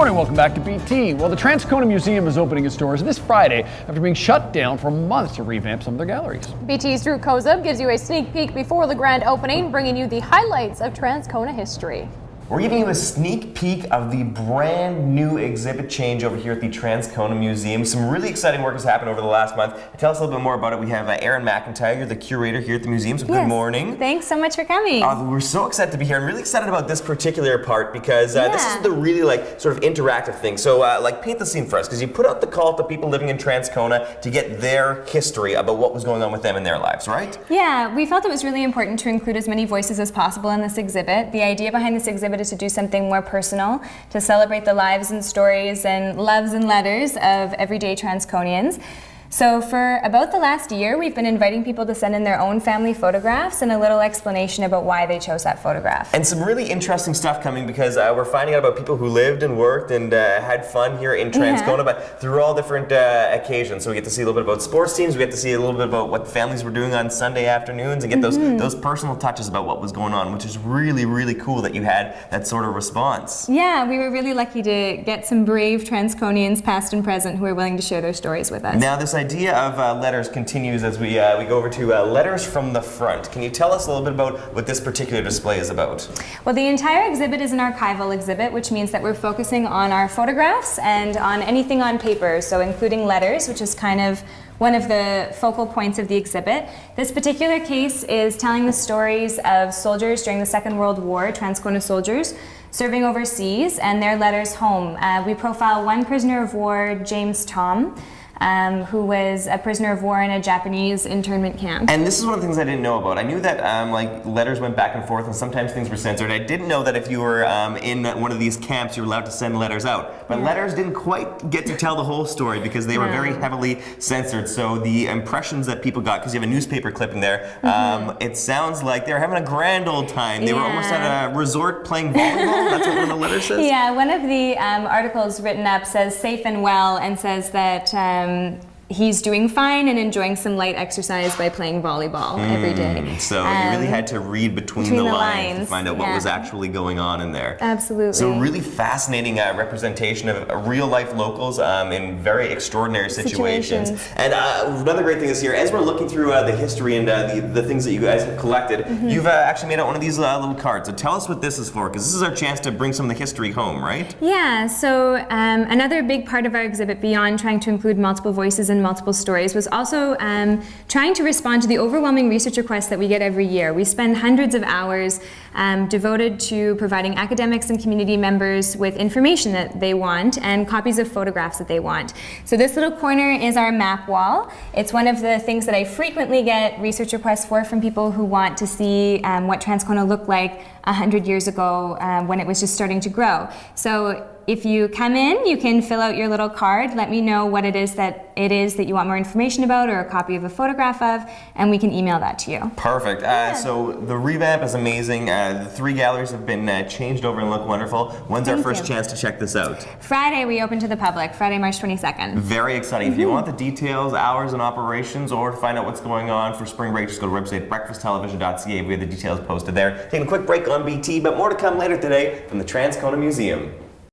morning, welcome back to BT. Well, the Transcona Museum is opening its doors this Friday after being shut down for months to revamp some of their galleries. BT's Drew Kozub gives you a sneak peek before the grand opening, bringing you the highlights of Transcona history. We're giving you a sneak peek of the brand new exhibit change over here at the Transcona Museum. Some really exciting work has happened over the last month. To tell us a little bit more about it, we have Erin McIntyre, the curator here at the museum. So good morning. Thanks so much for coming. We're so excited to be here. I'm really excited about this particular part because this is the really sort of interactive thing. So paint the scene for us, because you put out the call to people living in Transcona to get their history about what was going on with them in their lives, right? Yeah, we felt it was really important to include as many voices as possible in this exhibit. The idea behind this exhibit is to do something more personal, to celebrate the lives and stories and loves and letters of everyday Transconians. So for about the last year, we've been inviting people to send in their own family photographs and a little explanation about why they chose that photograph. And some really interesting stuff coming, because we're finding out about people who lived and worked and had fun here in Transcona, but through all different occasions. So we get to see a little bit about sports teams, we get to see a little bit about what families were doing on Sunday afternoons, and get those personal touches about what was going on, which is really, really cool that you had that sort of response. Yeah, we were really lucky to get some brave Transconians, past and present, who are willing to share their stories with us. Now, this idea of letters continues as we go over to letters from the front. Can you tell us a little bit about what this particular display is about? Well, the entire exhibit is an archival exhibit, which means that we're focusing on our photographs and on anything on paper, so including letters, which is kind of one of the focal points of the exhibit. This particular case is telling the stories of soldiers during the Second World War, Transcona soldiers, serving overseas, and their letters home. We profile one prisoner of war, James Tom, who was a prisoner of war in a Japanese internment camp. And this is one of the things I didn't know about. I knew that letters went back and forth and sometimes things were censored. I didn't know that if you were in one of these camps, you were allowed to send letters out. But letters didn't quite get to tell the whole story because they were very heavily censored. So the impressions that people got, because you have a newspaper clipping there, it sounds like they were having a grand old time. They were almost at a resort playing volleyball. That's what one of the letters says? Yeah, one of the articles written up says safe and well, and says that he's doing fine and enjoying some light exercise by playing volleyball every day. So you really had to read between the lines to find out what was actually going on in there. Absolutely. So really fascinating representation of real life locals in very extraordinary situations. And another great thing is here, as we're looking through the history and the things that you guys have collected, you've actually made out one of these little cards. So tell us what this is for, because this is our chance to bring some of the history home, right? Yeah, so another big part of our exhibit, beyond trying to include multiple voices and multiple stories, was also trying to respond to the overwhelming research requests that we get every year. We spend hundreds of hours devoted to providing academics and community members with information that they want and copies of photographs that they want. So this little corner is our map wall. It's one of the things that I frequently get research requests for from people who want to see what Transcona looked like 100 years ago when it was just starting to grow. So if you come in, you can fill out your little card, let me know what it is that you want more information about or a copy of a photograph of, and we can email that to you. Perfect. So the revamp is amazing. The 3 galleries have been changed over and look wonderful. When's our first chance to check this out? Friday we open to the public, Friday, March 22nd. Very exciting. If you want the details, hours and operations, or to find out what's going on for spring break, just go to our website, breakfasttelevision.ca. We have the details posted there. Taking a quick break on BT, but more to come later today from the Transcona Museum.